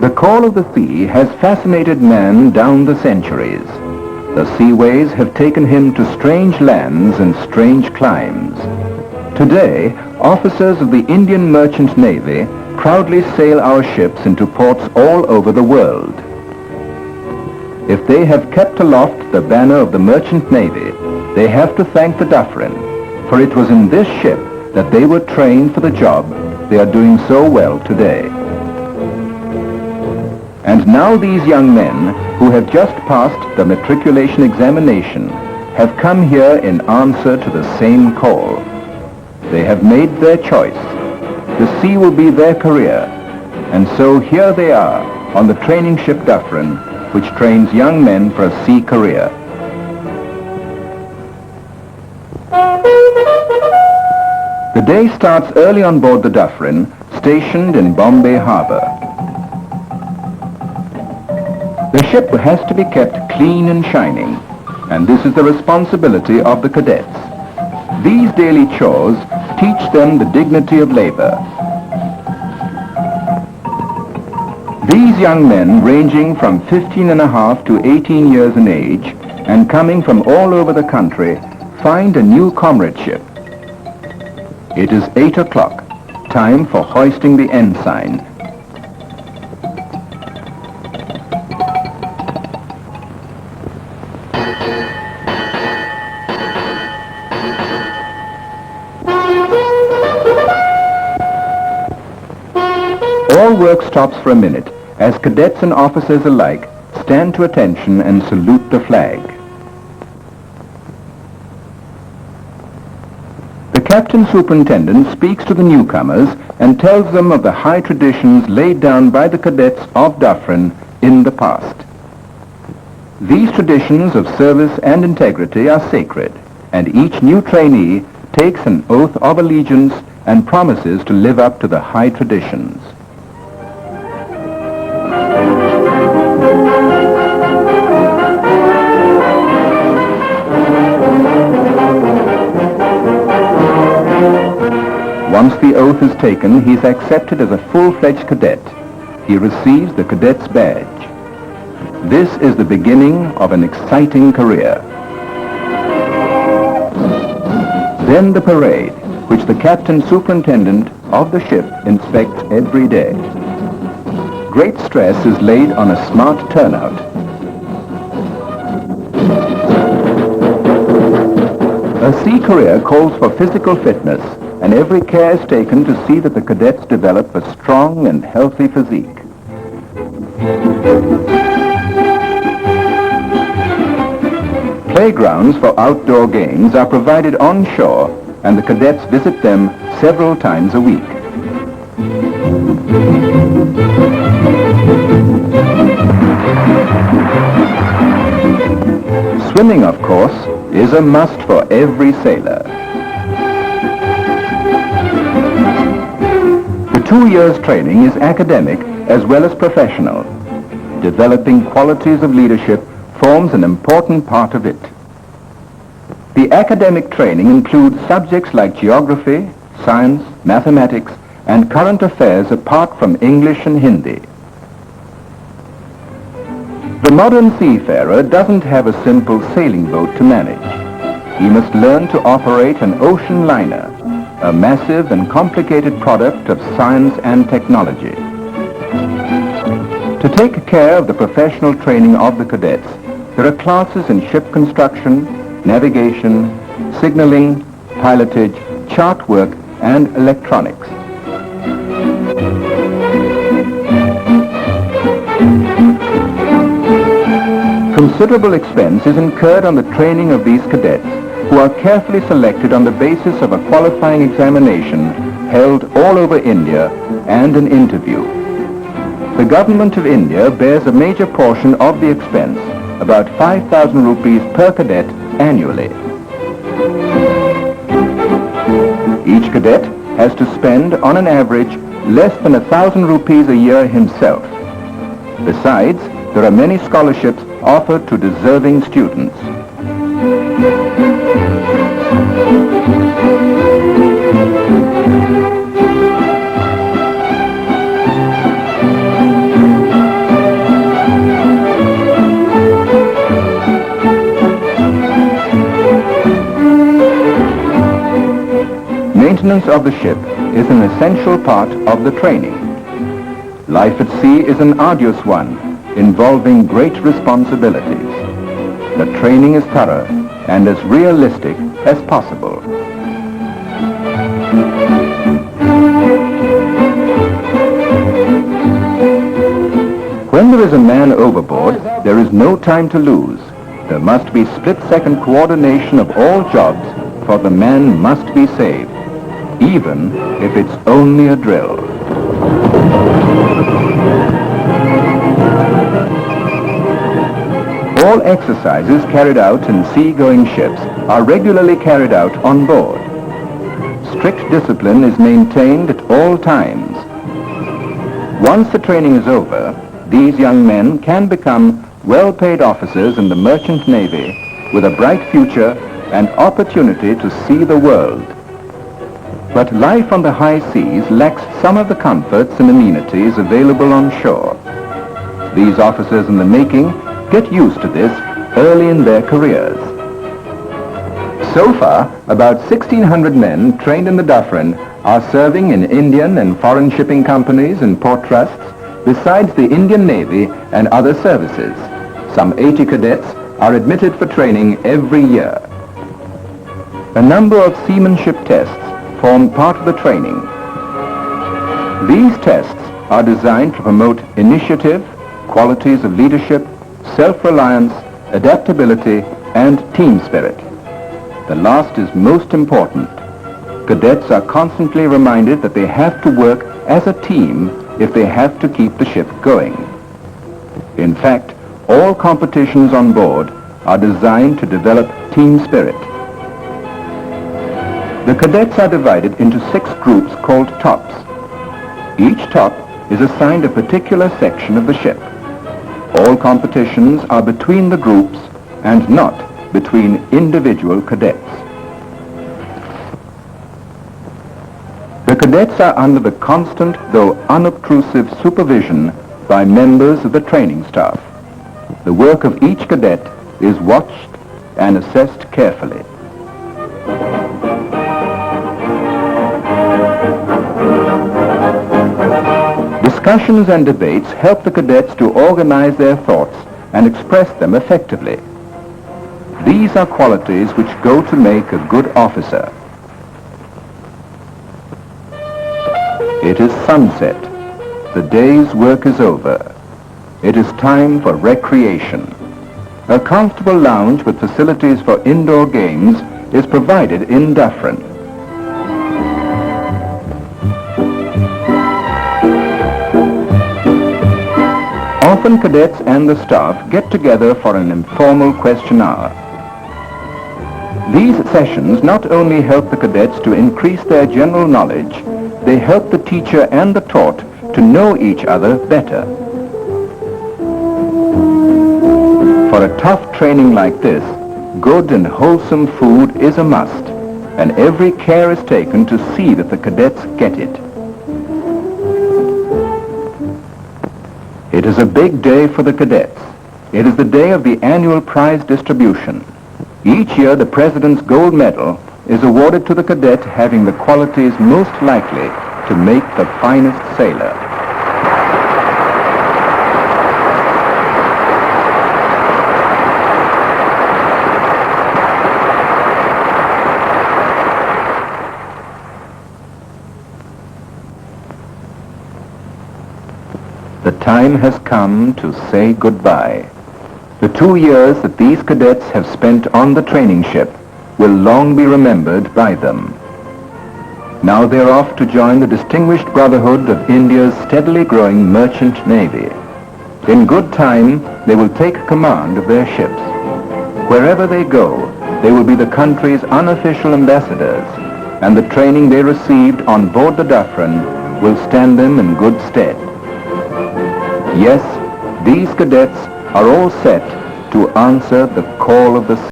The call of the sea has fascinated man down the centuries. The seaways have taken him to strange lands and strange climes. Today, officers of the Indian Merchant Navy proudly sail our ships into ports all over the world. If they have kept aloft the banner of the Merchant Navy, they have to thank the Dufferin, for it was in this ship that they were trained for the job they are doing so well today. And now these young men, who have just passed the matriculation examination, have come here in answer to the same call. They have made their choice. The sea will be their career, and so here they are on the training ship Dufferin, which trains young men for a sea career. The day starts early on board the Dufferin, stationed in Bombay Harbor. The ship has to be kept clean and shining, and this is the responsibility of the cadets. These daily chores teach them the dignity of labor. These young men, ranging from 15½ to 18 years in age and coming from all over the country, find a new comradeship. It is 8 o'clock, time for hoisting the ensign. All work stops for a minute as cadets and officers alike stand to attention and salute the flag. The captain superintendent speaks to the newcomers and tells them of the high traditions laid down by the cadets of Dufferin in the past. These traditions of service and integrity are sacred, and each new trainee takes an oath of allegiance and promises to live up to the high traditions. Once the oath is taken, he is accepted as a full-fledged cadet. He receives the cadet's badge. This is the beginning of an exciting career. Then the parade, which the captain superintendent of the ship inspects every day. Great stress is laid on a smart turnout. A sea career calls for physical fitness, and every care is taken to see that the cadets develop a strong and healthy physique. Playgrounds for outdoor games are provided on shore, and the cadets visit them several times a week. Swimming, of course, is a must for every sailor. The 2 years training is academic as well as professional. Developing qualities of leadership forms an important part of it. The academic training includes subjects like geography, science, mathematics, and current affairs apart from English and Hindi. The modern seafarer doesn't have a simple sailing boat to manage. He must learn to operate an ocean liner, a massive and complicated product of science and technology. To take care of the professional training of the cadets, there are classes in ship construction, navigation, signaling, pilotage, chart work, and electronics. Considerable expense is incurred on the training of these cadets, who are carefully selected on the basis of a qualifying examination held all over India and an interview. The government of India bears a major portion of the expense, about 5,000 rupees per cadet annually. Each cadet has to spend, on an average, less than 1,000 rupees a year himself. Besides, there are many scholarships offered to deserving students. maintenance of the ship is an essential part of the training. Life at sea is an arduous one, involving great responsibilities. The training is thorough and as realistic as possible. When there is a man overboard, there is no time to lose. There must be split-second coordination of all jobs, for the man must be saved, even if it's only a drill. All exercises carried out in sea-going ships are regularly carried out on board. Strict discipline is maintained at all times. Once the training is over, these young men can become well-paid officers in the merchant navy with a bright future and opportunity to see the world. But life on the high seas lacks some of the comforts and amenities available on shore. These officers in the making get used to this early in their careers. So far, about 1,600 men trained in the Dufferin are serving in Indian and foreign shipping companies and port trusts, besides the Indian Navy and other services. Some 80 cadets are admitted for training every year. A number of seamanship tests form part of the training. These tests are designed to promote initiative, qualities of leadership, self-reliance, adaptability, and team spirit. The last is most important. Cadets are constantly reminded that they have to work as a team if they have to keep the ship going. In fact, all competitions on board are designed to develop team spirit. The cadets are divided into 6 groups called tops. Each top is assigned a particular section of the ship. All competitions are between the groups and not between individual cadets. The cadets are under the constant, though unobtrusive, supervision by members of the training staff. The work of each cadet is watched and assessed carefully. Discussions and debates help the cadets to organize their thoughts and express them effectively. These are qualities which go to make a good officer. It is sunset. The day's work is over. It is time for recreation. A comfortable lounge with facilities for indoor games is provided in Dufferin. Often cadets and the staff get together for an informal question hour. These sessions not only help the cadets to increase their general knowledge, they help the teacher and the taught to know each other better. For a tough training like this, good and wholesome food is a must, and every care is taken to see that the cadets get it. It is a big day for the cadets. It is the day of the annual prize distribution. Each year, the President's Gold Medal is awarded to the cadet having the qualities most likely to make the finest sailor. The time has come to say goodbye. The 2 years that these cadets have spent on the training ship will long be remembered by them. Now they're off to join the distinguished brotherhood of India's steadily growing merchant navy. In good time, they will take command of their ships. Wherever they go, they will be the country's unofficial ambassadors, and the training they received on board the Dufferin will stand them in good stead. Yes, these cadets are all set to answer the call of the sea.